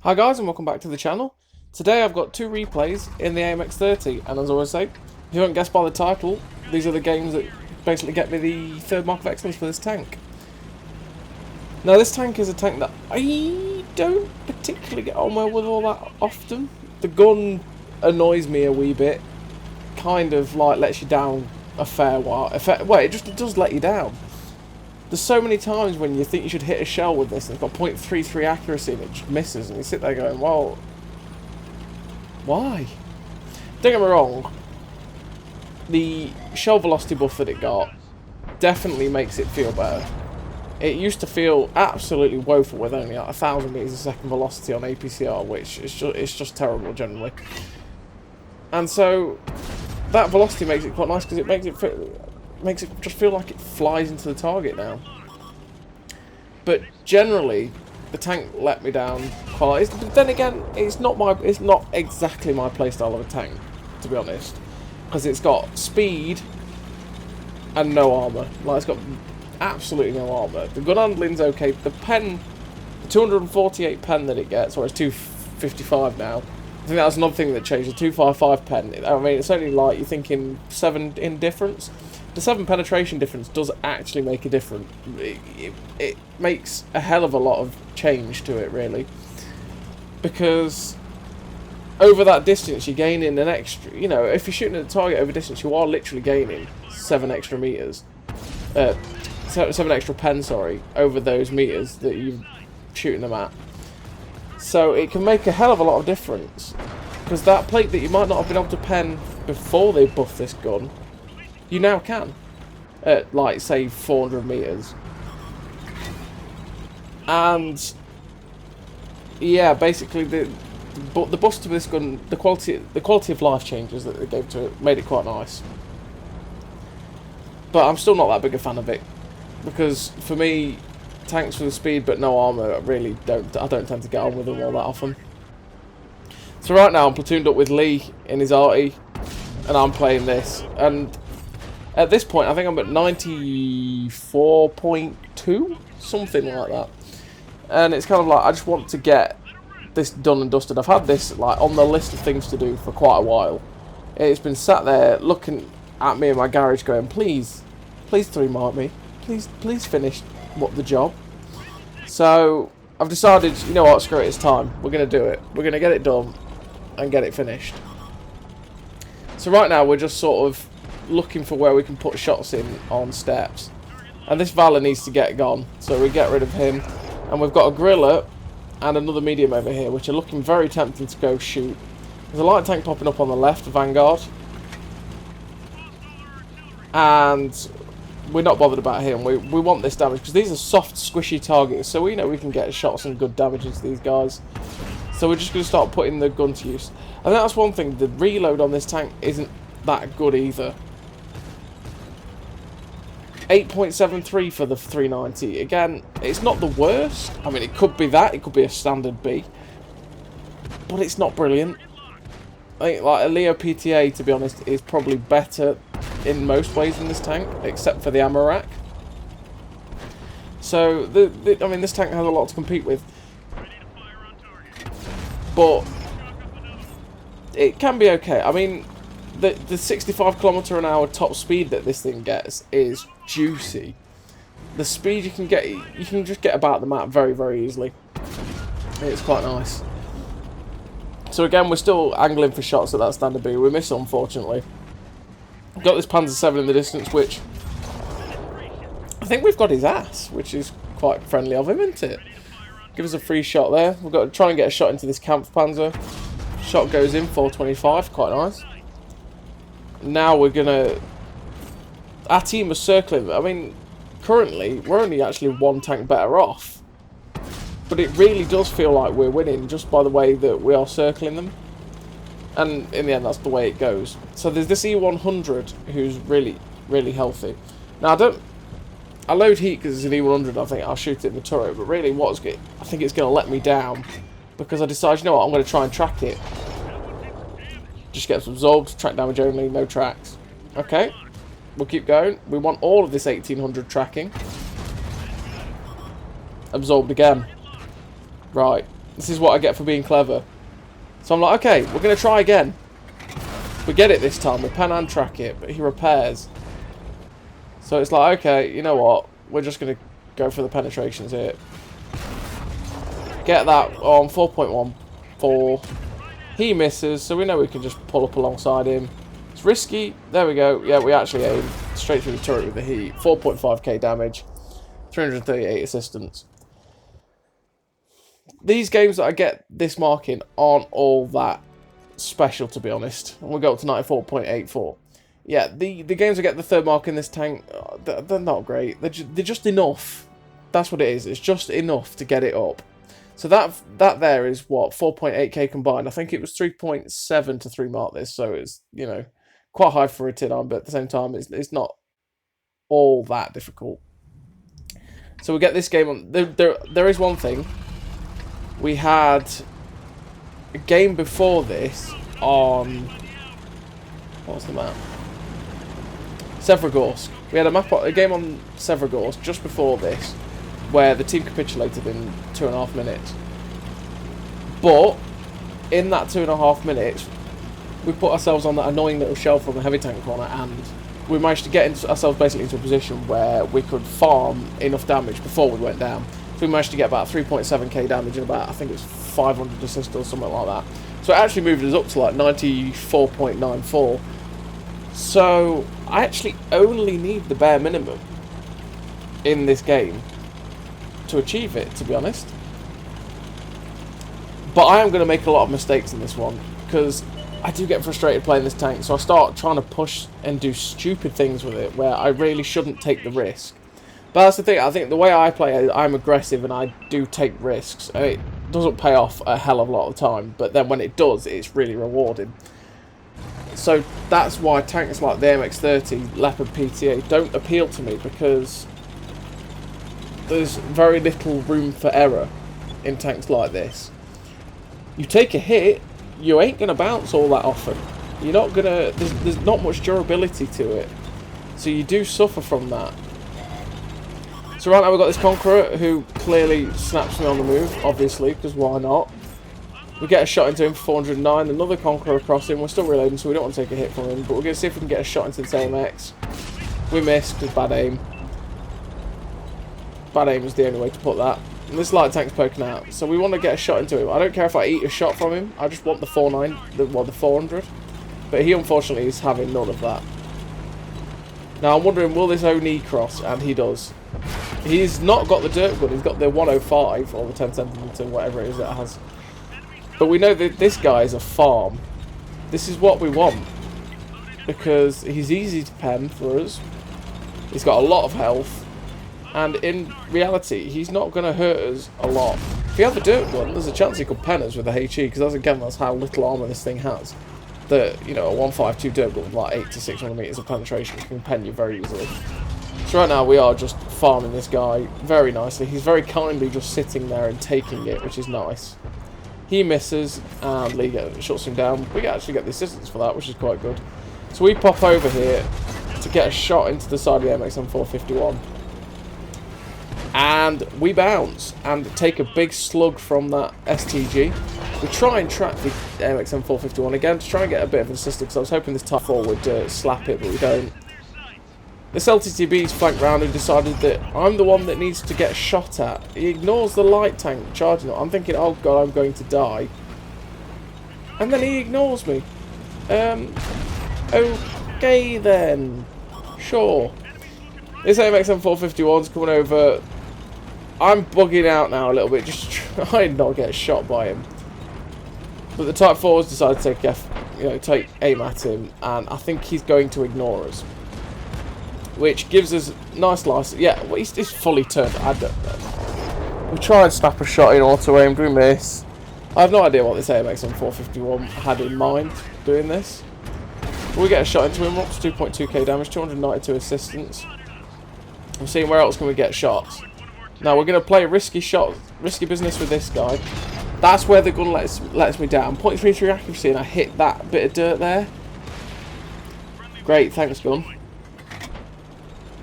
Hi guys and welcome back to the channel. Today I've got two replays in the AMX 30, and as I always say, if you haven't guessed by the title, these are the games that basically get me the third mark of excellence for this tank. Now this tank is a tank that I don't particularly get on well with all that often. The gun annoys me a wee bit, kind of like lets you down a fair while. Well, it does let you down. There's so many times when you think you should hit a shell with this and it's got .33 accuracy and it just misses, and you sit there going, well, why? Don't get me wrong, the shell velocity buff that it got definitely makes it feel better. It used to feel absolutely woeful with only like 1,000 meters a second velocity on APCR, which is it's just terrible generally. And so that velocity makes it quite nice because it makes it just feel like it flies into the target now. But generally, the tank let me down quite. But then again, it's not exactly my playstyle of a tank, to be honest, because it's got speed and no armor. Like, it's got absolutely no armor. The gun handling's okay. The pen, the 248 pen that it gets, or it's 255 now. I think that's another thing that changed. The 255 pen. I mean, it's only like you're thinking 7 in difference. The 7 penetration difference does actually make a difference. It makes a hell of a lot of change to it, really. Because over that distance, you're gaining an extra... You know, if you're shooting at a target over distance, you are literally gaining 7 extra meters. 7 extra pen, sorry, over those meters that you're shooting them at. So it can make a hell of a lot of difference. Because that plate that you might not have been able to pen before they buffed this gun, you now can, at like say 400 meters, and yeah, basically the boost to this gun, the quality of life changes that they gave to it made it quite nice. But I'm still not that big a fan of it, because for me, tanks with speed but no armor really I don't tend to get on with them all that often. So right now I'm platooned up with Lee in his arty, and I'm playing this, and at this point, I think I'm at 94.2, something like that. And it's kind of like, I just want to get this done and dusted. I've had this like on the list of things to do for quite a while. It's been sat there looking at me in my garage going, please 3-mark me. Please finish the job. So I've decided, you know what, screw it, it's time. We're going to do it. We're going to get it done and get it finished. So right now, we're just sort of looking for where we can put shots in on steps, and this Valor needs to get gone, so we get rid of him, and we've got a Gorilla and another medium over here which are looking very tempting to go shoot. There's a light tank popping up on the left, Vanguard, and we're not bothered about him. We want this damage because these are soft squishy targets, so we know we can get shots and good damage into these guys. So we're just going to start putting the gun to use. And that's one thing, the reload on this tank isn't that good either. 8.73 for the 390. Again, it's not the worst. I mean, it could be that. It could be a standard B. But it's not brilliant. I think like a Leo PTA, to be honest, is probably better in most ways than this tank, except for the ammo rack. So, I mean, this tank has a lot to compete with. But it can be okay. I mean, the 65 km/h top speed that this thing gets is juicy. The speed you can just get about the map very, very easily. It's quite nice. So again, we're still angling for shots at that standard B. We miss, unfortunately. We've got this Panzer 7 in the distance, which I think we've got his ass, which is quite friendly of him, isn't it? Give us a free shot there. We've got to try and get a shot into this Kampfpanzer. Shot goes in, 425, quite nice. Now we're gonna... Our team is circling. I mean, currently, we're only actually one tank better off. But it really does feel like we're winning just by the way that we are circling them. And in the end, that's the way it goes. So there's this E100 who's really, really healthy. Now, I load heat because it's an E100. I think I'll shoot it in the turret. But really, I think it's going to let me down. Because I decided, you know what, I'm going to try and track it. Just gets absorbed, track damage only, no tracks. Okay, we'll keep going. We want all of this 1800 tracking. Absorbed again. Right, This is what I get for being clever. So I'm like, okay, we're going to try again. We get it this time. We pan and track it, but he repairs. So it's like, okay, you know what? We're just going to go for the penetrations here. Get that on 4.14. He misses, so we know we can just pull up alongside him. It's risky. There we go. Yeah, we actually aim straight through the turret with the heat. 4.5k damage. 338 assistance. These games that I get this marking aren't all that special, to be honest. And we go up to 94.84. Yeah, the games I get the third mark in this tank, they're not great. They're just enough. That's what it is. It's just enough to get it up. So that there is what, 4.8k combined. I think it was 3.7 to 3 mark this, so it's, you know, quite high for a tin on, but at the same time it's not all that difficult. So we get this game on. There is one thing. We had a game before this on, what was the map? Severogorsk. We had a game on Severogorsk just before this, where the team capitulated in 2.5 minutes. But in that 2.5 minutes, we put ourselves on that annoying little shell from the heavy tank corner, and we managed to get ourselves basically into a position where we could farm enough damage before we went down. So we managed to get about 3.7k damage in about, I think it was 500 assists or something like that. So it actually moved us up to like 94.94. So I actually only need the bare minimum in this game to achieve it, to be honest. But I am going to make a lot of mistakes in this one, because I do get frustrated playing this tank, so I start trying to push and do stupid things with it where I really shouldn't take the risk. But that's the thing, I think the way I play, I'm aggressive and I do take risks. It doesn't pay off a hell of a lot of the time, but then when it does, it's really rewarding. So that's why tanks like the AMX 30, Leopard PTA don't appeal to me, because there's very little room for error in tanks like this. You take a hit, you ain't going to bounce all that often. You're not going to... There's not much durability to it. So you do suffer from that. So right now we've got this Conqueror who clearly snaps me on the move, obviously, because why not? We get a shot into him for 409, another Conqueror across him. We're still reloading, so we don't want to take a hit from him, but we're going to see if we can get a shot into this AMX. We missed because bad aim. Bad aim is the only way to put that. And this light tank's poking out, so we want to get a shot into him. I don't care if I eat a shot from him, I just want the 400. But he unfortunately is having none of that. Now I'm wondering, will this Oni cross? And he does. He's not got the dirt gun, he's got the 105, or the 10 centimeter, whatever it is that it has. But we know that this guy is a farm. This is what we want, because he's easy to pen for us. He's got a lot of health. And in reality, he's not going to hurt us a lot. If you have a dirt gun, there's a chance he could pen us with a HE, because that's how little armor this thing has. A 152 dirt gun with like 8 to 600 meters of penetration can pen you very easily. So right now we are just farming this guy very nicely. He's very kindly just sitting there and taking it, which is nice. He misses, and Lee shuts him down. We actually get the assistance for that, which is quite good. So we pop over here to get a shot into the side of the MX M451. And we bounce and take a big slug from that STG. We try and track the AMX M451 again to try and get a bit of an assist, because I was hoping this Type 4 would slap it, but we don't. This LTTB's flanked round and decided that I'm the one that needs to get shot at. He ignores the light tank charging it. I'm thinking, oh god, I'm going to die. And then he ignores me. Okay then. Sure. This AMX M451's coming over. I'm bugging out now a little bit, just trying not to get shot by him. But the Type 4's decided to take aim at him, and I think he's going to ignore us. Which gives us nice license. Yeah, well, he's fully turned. I don't know. We try and snap a shot in auto aim, do we miss? I have no idea what this AMX M451 had in mind doing this. But we get a shot into him, up to 2.2k damage, 292 assistance. I'm seeing where else can we get shots. Now we're going to play risky business with this guy. That's where the gun lets me down. 0.33 accuracy, and I hit that bit of dirt there. Great, thanks gun.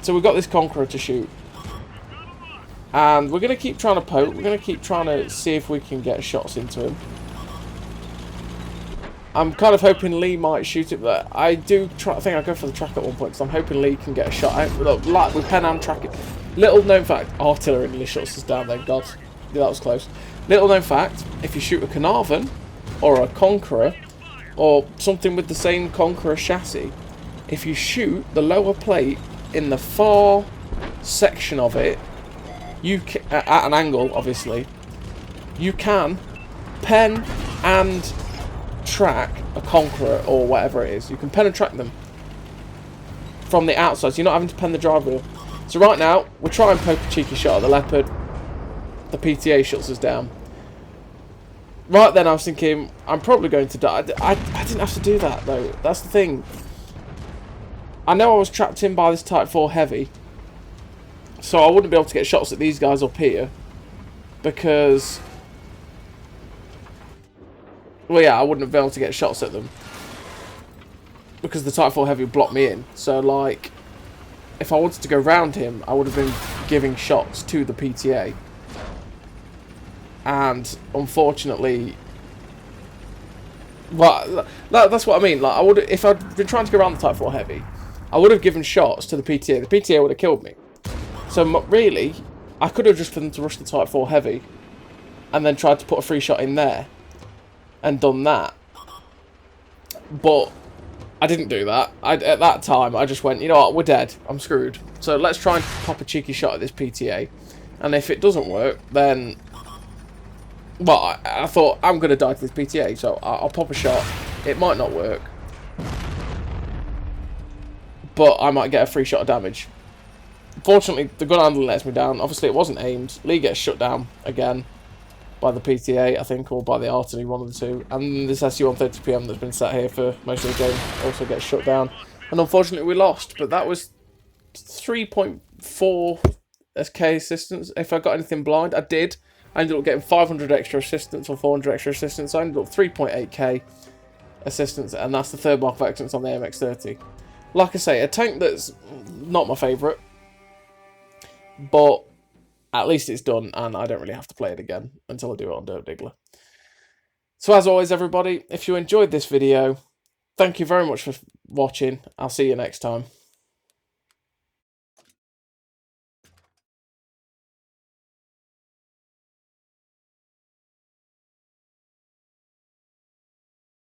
So we've got this Conqueror to shoot. And we're going to keep trying to poke. We're going to keep trying to see if we can get shots into him. I'm kind of hoping Lee might shoot it, but I think I'll go for the track at one point, because I'm hoping Lee can get a shot out. Look, like with pen and tracking. Little known fact, artillery nearly shuts us down, thank God. Yeah, that was close. Little known fact, if you shoot a Carnarvon, or a Conqueror, or something with the same Conqueror chassis, if you shoot the lower plate in the far section of it, you at an angle, obviously, you can pen and track a Conqueror or whatever it is. You can pen and track them from the outside, so you're not having to pen the drive wheel. So right now, we'll try and poke a cheeky shot at the Leopard. The PTA shuts us down. Right then, I was thinking, I'm probably going to die. I didn't have to do that, though. That's the thing. I know I was trapped in by this Type 4 Heavy, so I wouldn't be able to get shots at these guys up here, because... well, yeah, I wouldn't have been able to get shots at them, because the Type 4 Heavy blocked me in. So, like, if I wanted to go round him, I would have been giving shots to the PTA. And unfortunately, well, that's what I mean. Like, if I'd been trying to go around the Type 4 Heavy, I would have given shots to the PTA. The PTA would have killed me. So really, I could have just for them to rush the Type 4 Heavy, and then tried to put a free shot in there, and done that. But I didn't do that. At that time, I just went, you know what, we're dead. I'm screwed. So let's try and pop a cheeky shot at this PTA. And if it doesn't work, then... well, I thought, I'm going to die to this PTA, so I'll pop a shot. It might not work, but I might get a free shot of damage. Fortunately, the gun handling lets me down. Obviously, it wasn't aimed. Lee gets shut down again by the PTA, I think, or by the artillery, one of the two. And this SU-130PM that's been sat here for most of the game also gets shut down. And unfortunately, we lost, but that was 3.4 SK assistance. If I got anything blind, I did. I ended up getting 500 extra assistance or 400 extra assistance. So I ended up 3.8k assistance, and that's the third mark of excellence on the AMX 30. Like I say, a tank that's not my favourite, but at least it's done, and I don't really have to play it again until I do it on Dirt Diggler. So as always, everybody, if you enjoyed this video, thank you very much for watching. I'll see you next time.